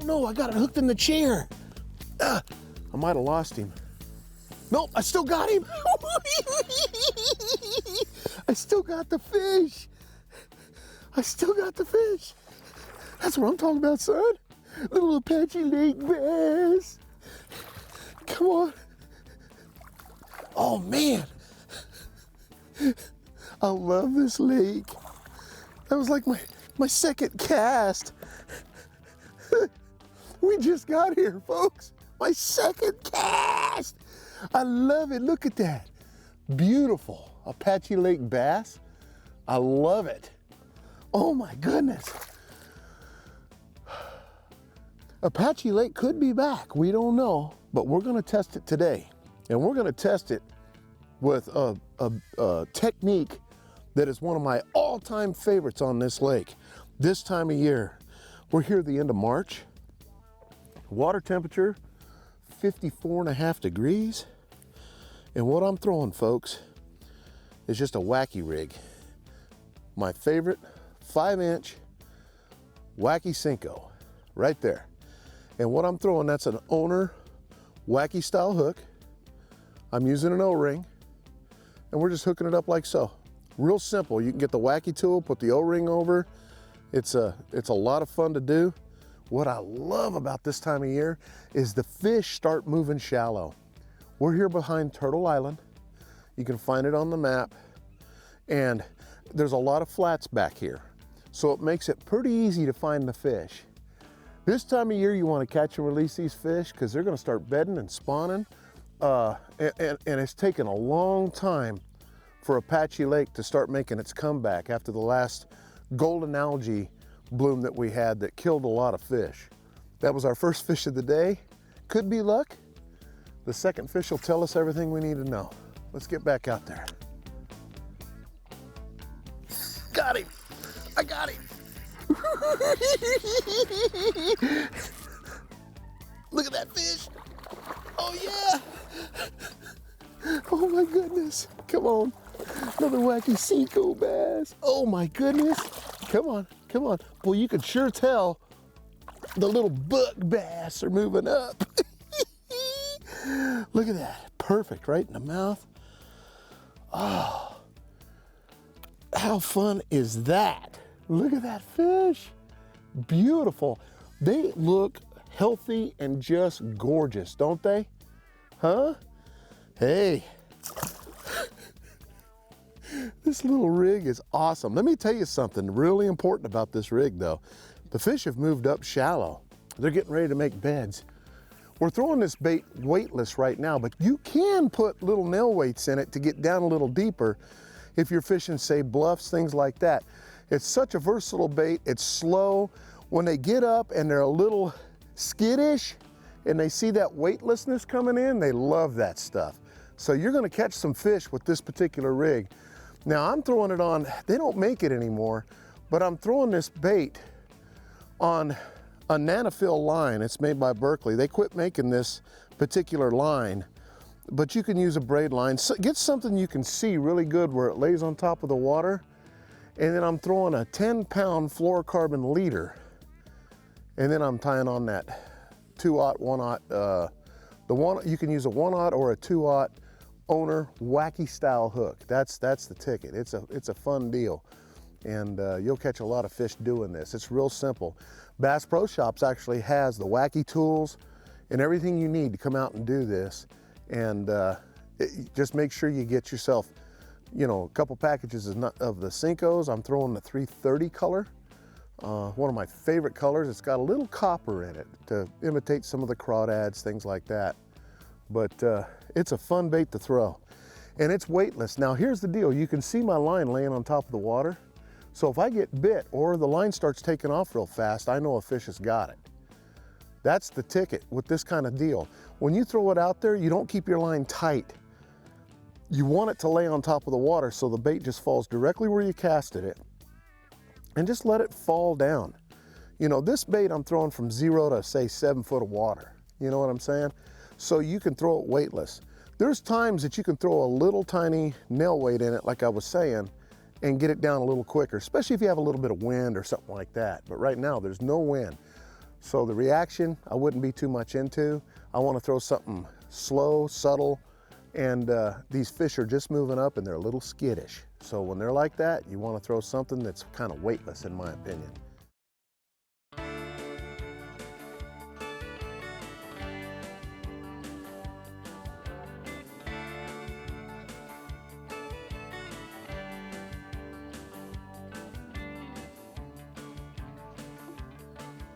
no, I got it hooked in the chair. I might have lost him. Nope, I still got him. I still got the fish. I still got the fish. That's what I'm talking about, son. Little Apache Lake bass. Come on. Oh man. I love this lake. That was like my second cast. We just got here, folks. My second cast. I love it. Look at that. Beautiful Apache Lake bass. I love it. Oh my goodness. Apache Lake could be back. We don't know, but we're going to test it today. And we're going to test it with a technique that is one of my all-time favorites on this lake. This time of year, we're here at the end of March. Water temperature, 54.5 degrees. And what I'm throwing, folks, is just a wacky rig. My favorite 5-inch wacky Cinco, right there. And what I'm throwing, that's an owner wacky style hook. I'm using an O-ring, and we're just hooking it up like so. Real simple. You can get the wacky tool, put the O-ring over. It's a lot of fun to do. What I love about this time of year is the fish start moving shallow. We're here behind Turtle Island. You can find it on the map. And there's a lot of flats back here. So it makes it pretty easy to find the fish. This time of year, you want to catch and release these fish because they're going to start bedding and spawning. And it's taken a long time for Apache Lake to start making its comeback after the last golden algae bloom that we had that killed a lot of fish. That was our first fish of the day. Could be luck. The second fish will tell us everything we need to know. Let's get back out there. Got him. I got him. Look at that fish. Oh yeah. Oh my goodness. Come on. Another wacky Cinco bass. Oh my goodness. Come on. Come on. Boy, you can sure tell the little buck bass are moving up. Look at that. Perfect right in the mouth. Oh. How fun is that? Look at that fish. Beautiful. They look healthy and just gorgeous, don't they? Huh? Hey. This little rig is awesome. Let me tell you something really important about this rig though. The fish have moved up shallow. They're getting ready to make beds. We're throwing this bait weightless right now, but you can put little nail weights in it to get down a little deeper if you're fishing, say, bluffs, things like that. It's such a versatile bait. It's slow. When they get up and they're a little skittish and they see that weightlessness coming in, they love that stuff. So you're gonna catch some fish with this particular rig. Now I'm throwing it on, they don't make it anymore, but I'm throwing this bait on a Nanofill line. It's made by Berkeley. They quit making this particular line, but you can use a braid line. So get something you can see really good where it lays on top of the water. And then I'm throwing a 10-pound fluorocarbon leader. And then I'm tying on that 2-aught, 1-aught, you can use a 1-aught or a 2-aught owner wacky style hook. That's the ticket. It's a fun deal. And you'll catch a lot of fish doing this. It's real simple. Bass Pro Shops actually has the wacky tools and everything you need to come out and do this. And just make sure you get yourself, you know, a couple packages of the Cincos. I'm throwing the 330 color, one of my favorite colors. It's got a little copper in it to imitate some of the crawdads, things like that. But it's a fun bait to throw. And it's weightless. Now here's the deal. You can see my line laying on top of the water. So if I get bit or the line starts taking off real fast, I know a fish has got it. That's the ticket with this kind of deal. When you throw it out there, you don't keep your line tight. You want it to lay on top of the water so the bait just falls directly where you casted it and just let it fall down. You know, this bait I'm throwing from 0 to say 7 foot of water. You know what I'm saying? So you can throw it weightless. There's times that you can throw a little tiny nail weight in it, like I was saying, and get it down a little quicker, especially if you have a little bit of wind or something like that. But right now there's no wind. So the reaction, I wouldn't be too much into. I want to throw something slow, subtle, and these fish are just moving up and they're a little skittish. So when they're like that, you want to throw something that's kind of weightless, in my opinion.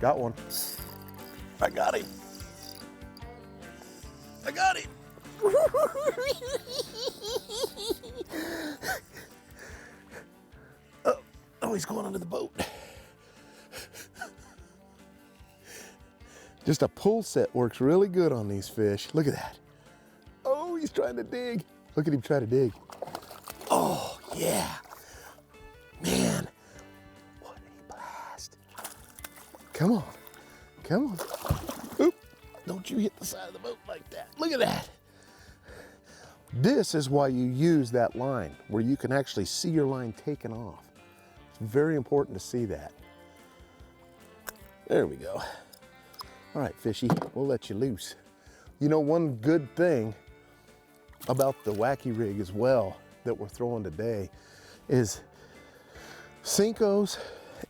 Got one. I got him. I got him. Oh, he's going under the boat. Just a pull set works really good on these fish. Look at that. Oh, he's trying to dig. Look at him try to dig. Oh, yeah. Man, what a blast. Come on, come on. Oop, don't you hit the side of the boat like that. Look at that. This is why you use that line, where you can actually see your line taken off. It's very important to see that. There we go. All right, fishy, we'll let you loose. You know, one good thing about the wacky rig as well that we're throwing today is Cincos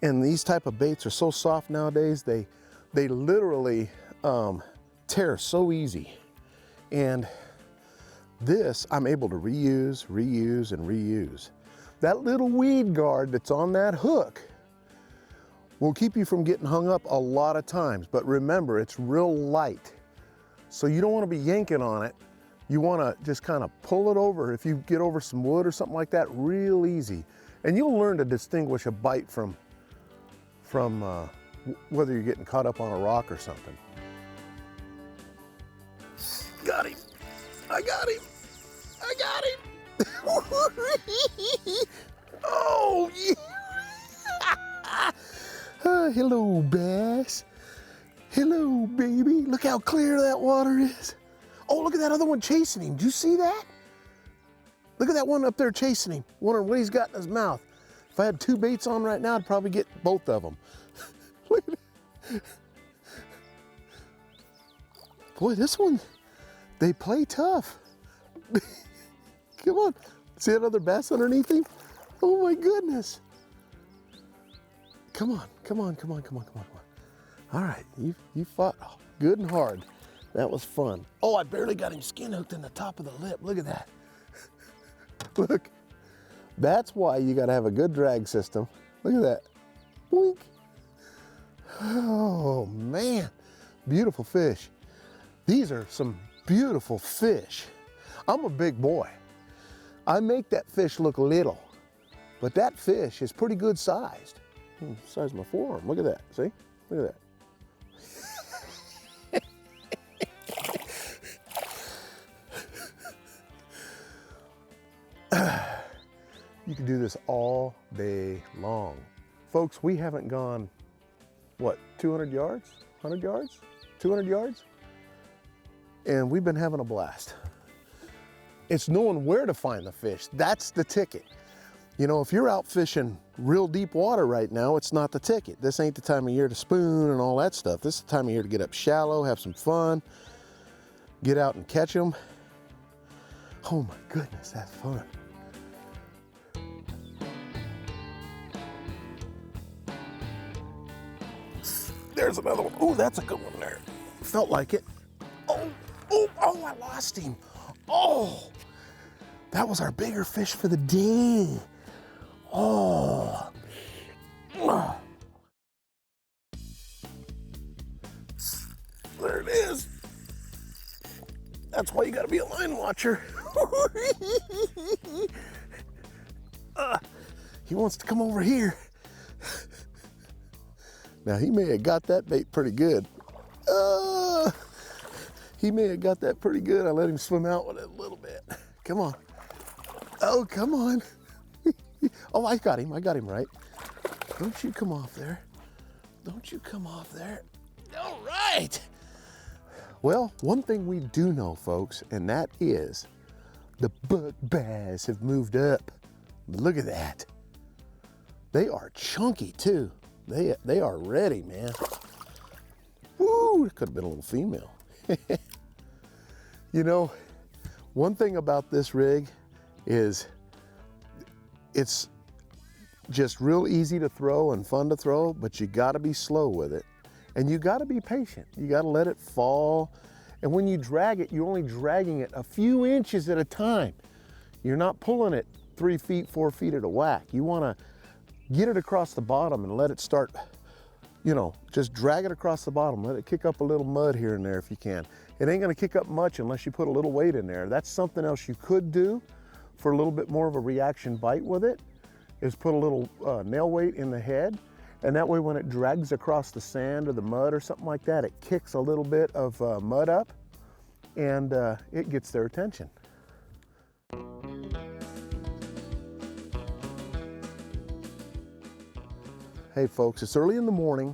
and these type of baits are so soft nowadays, they literally tear so easy. And this I'm able to reuse, reuse, and reuse. That little weed guard that's on that hook will keep you from getting hung up a lot of times. But remember, it's real light. So you don't want to be yanking on it. You want to just kind of pull it over. If you get over some wood or something like that, real easy. And you'll learn to distinguish a bite from whether you're getting caught up on a rock or something. Got him. I got him. I got him. Oh, yeah. Hello, bass. Hello, baby. Look how clear that water is. Oh, look at that other one chasing him. Did you see that? Look at that one up there chasing him, wondering what he's got in his mouth. If I had two baits on right now, I'd probably get both of them. Look at that. Boy, this one, they play tough. Come on. See that other bass underneath him? Oh my goodness. Come on, come on, come on, come on, come on, come on. All right, you fought good and hard. That was fun. Oh, I barely got him skin hooked in the top of the lip. Look at that. Look, that's why you gotta have a good drag system. Look at that. Boink. Oh man, beautiful fish. These are some beautiful fish. I'm a big boy. I make that fish look little, but that fish is pretty good sized. Size of my forearm. Look at that. See? Look at that. You can do this all day long. Folks, we haven't gone, what, 200 yards? 100 yards? 200 yards? And we've been having a blast. It's knowing where to find the fish. That's the ticket. You know, if you're out fishing real deep water right now, it's not the ticket. This ain't the time of year to spoon and all that stuff. This is the time of year to get up shallow, have some fun, get out and catch them. Oh my goodness, that's fun. There's another one. Oh, that's a good one there. Felt like it. Oh, I lost him. Oh, that was our bigger fish for the day. Oh. There it is. That's why you gotta be a line watcher. He wants to come over here. Now he may have got that bait pretty good. He may have got that pretty good. I let him swim out with it a little bit. Come on. Oh, come on. Oh, I got him right. Don't you come off there. Don't you come off there. All right. Well, one thing we do know, folks, and that is the buck bass have moved up. Look at that. They are chunky too. They are ready, man. Woo, it could have been a little female. You know, one thing about this rig is it's just real easy to throw and fun to throw, but you gotta be slow with it. And you gotta be patient. You gotta let it fall. And when you drag it, you're only dragging it a few inches at a time. You're not pulling it 3 feet, 4 feet at a whack. You wanna get it across the bottom and let it start, you know, just drag it across the bottom. Let it kick up a little mud here and there if you can. It ain't gonna kick up much unless you put a little weight in there. That's something else you could do for a little bit more of a reaction bite with it, is put a little nail weight in the head. And that way when it drags across the sand or the mud or something like that, it kicks a little bit of mud up and it gets their attention. Hey folks, it's early in the morning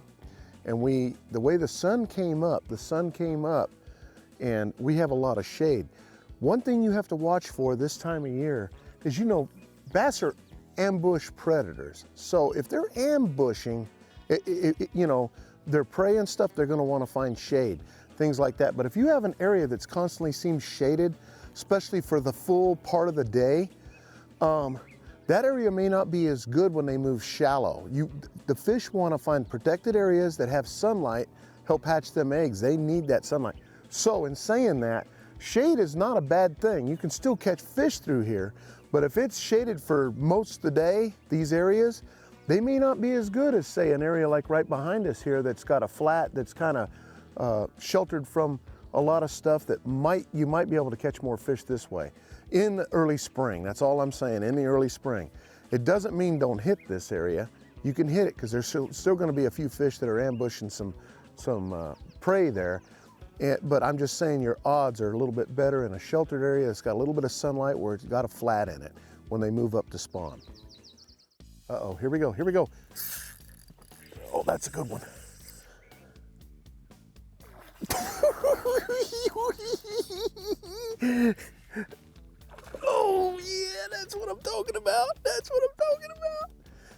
and the way the sun came up and we have a lot of shade. One thing you have to watch for this time of year is, you know, bass are ambush predators. So if they're ambushing, you know, their prey and stuff, they're gonna wanna find shade, things like that. But if you have an area that's constantly seems shaded, especially for the full part of the day, that area may not be as good when they move shallow. The fish wanna find protected areas that have sunlight, help hatch them eggs. They need that sunlight. So in saying that, shade is not a bad thing. You can still catch fish through here, but if it's shaded for most of the day, these areas, they may not be as good as, say, an area like right behind us here that's got a flat that's kind of sheltered from a lot of stuff that you might be able to catch more fish this way. In the early spring, that's all I'm saying, in the early spring. It doesn't mean don't hit this area. You can hit it because there's still gonna be a few fish that are ambushing some prey there. But I'm just saying your odds are a little bit better in a sheltered area that's got a little bit of sunlight where it's got a flat in it when they move up to spawn. Uh-oh, here we go, here we go. Oh, that's a good one. Oh yeah, that's what I'm talking about. That's what I'm talking about.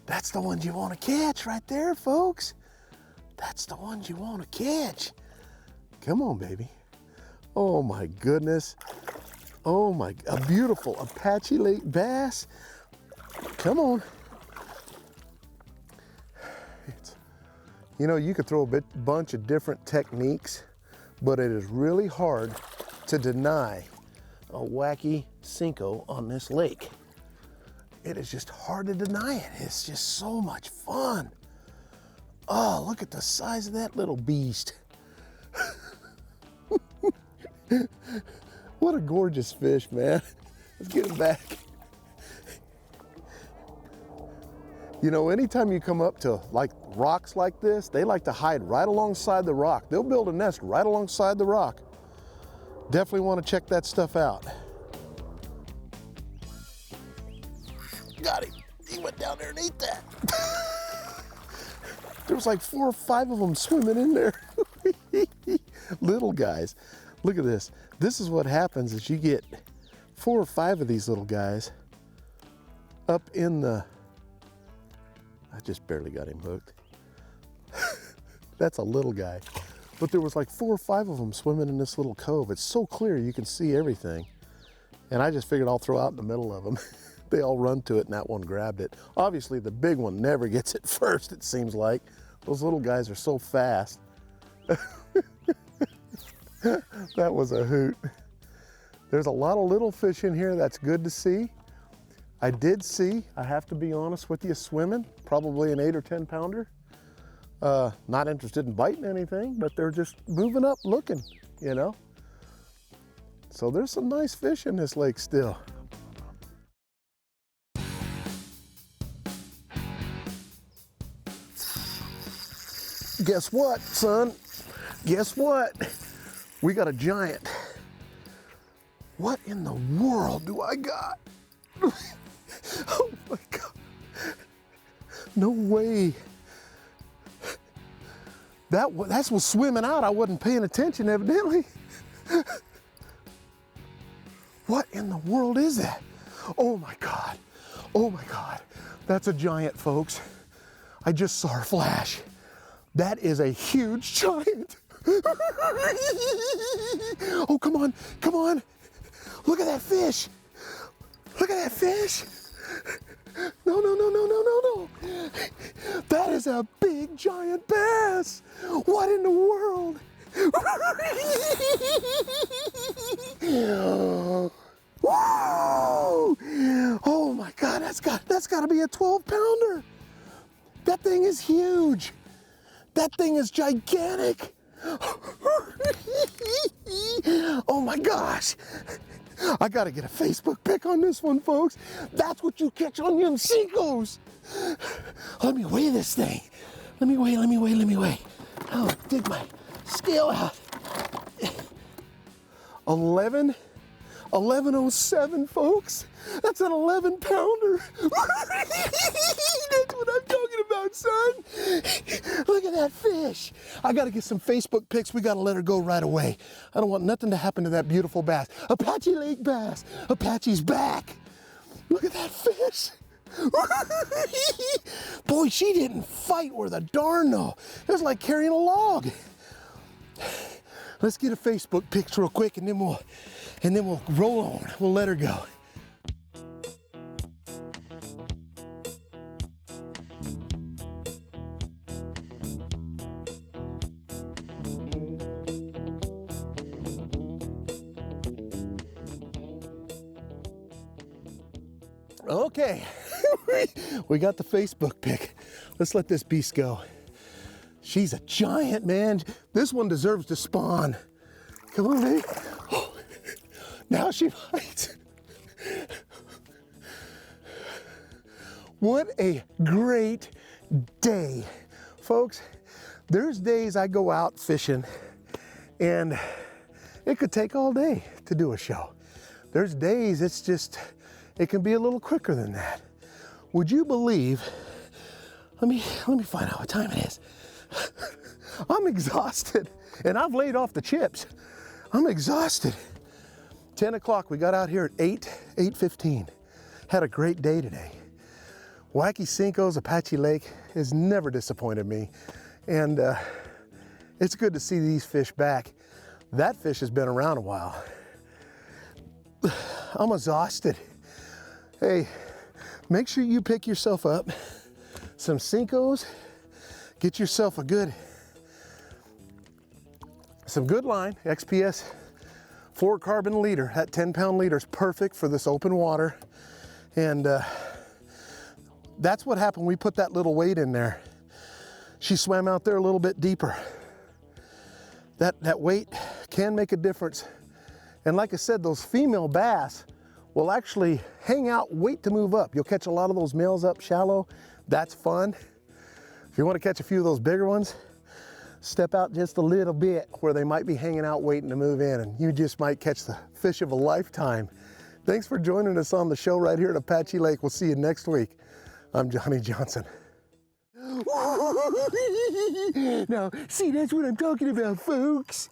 That's the ones you want to catch right there, folks. That's the ones you want to catch. Come on, baby. Oh my goodness. Oh my, a beautiful Apache Lake bass. Come on. You know, you could throw a bunch of different techniques, but it is really hard to deny a wacky Cinco on this lake. It is just hard to deny it. It's just so much fun. Oh, look at the size of that little beast. What a gorgeous fish, man. Let's get him back. You know, anytime you come up to like rocks like this, they like to hide right alongside the rock. They'll build a nest right alongside the rock. Definitely want to check that stuff out. Got him. He went down there and ate that. There was like 4 or 5 of them swimming in there. Little guys. Look at this. This is what happens is you get 4 or 5 of these little guys up in the, I just barely got him hooked. That's a little guy. But there was like 4 or 5 of them swimming in this little cove. It's so clear you can see everything. And I just figured I'll throw out in the middle of them. They all run to it and that one grabbed it. Obviously the big one never gets it first, it seems like. Those little guys are so fast. That was a hoot. There's a lot of little fish in here. That's good to see. I did see, I have to be honest with you, swimming, probably an 8 or 10 pounder. Not interested in biting anything, but they're just moving up looking, you know? So there's some nice fish in this lake still. Guess what, son? Guess what? We got a giant. What in the world do I got? Oh my God. No way. That was swimming out. I wasn't paying attention evidently. What in the world is that? Oh my God. Oh my God. That's a giant, folks. I just saw her flash. That is a huge giant. Oh, come on, come on. Look at that fish. Look at that fish. No, no, no, no, no, no, no. That is a big giant bass. What in the world? Whoa! Oh my God, that's got to be a 12-pounder. That thing is huge. That thing is gigantic. Oh my gosh. I gotta get a Facebook pic on this one, folks. That's what you catch on them Senkos. Let me weigh this thing. Let me weigh. Oh, dig my scale out. 1107, folks. That's an 11-pounder. That's what I'm talking about, son. Look at that fish. I got to get some Facebook pics. We got to let her go right away. I don't want nothing to happen to that beautiful bass. Apache Lake bass. Apache's back. Look at that fish. Boy, she didn't fight worth a darn though. It was like carrying a log. Let's get a Facebook pics real quick and then we'll roll on. We'll let her go. Okay, we got the Facebook pic. Let's let this beast go. She's a giant, man. This one deserves to spawn. Come on, baby. Oh, now she bites. What a great day. Folks, there's days I go out fishing and it could take all day to do a show. There's days it can be a little quicker than that. Would you believe, let me find out what time it is. I'm exhausted and I've laid off the chips. I'm exhausted. 10 o'clock, we got out here at 8:15. Had a great day today. Wacky Senkos, Apache Lake has never disappointed me. And it's good to see these fish back. That fish has been around a while. I'm exhausted. Hey, make sure you pick yourself up some Senkos. Get yourself some good line, XPS 4 carbon leader. That 10-pound leader is perfect for this open water. And that's what happened. We put that little weight in there. She swam out there a little bit deeper. That weight can make a difference. And like I said, those female bass will actually hang out, wait to move up. You'll catch a lot of those males up shallow. That's fun. If you want to catch a few of those bigger ones, step out just a little bit where they might be hanging out waiting to move in, and you just might catch the fish of a lifetime. Thanks for joining us on the show right here at Apache Lake. We'll see you next week. I'm Johnny Johnson. Now, see, that's what I'm talking about, folks.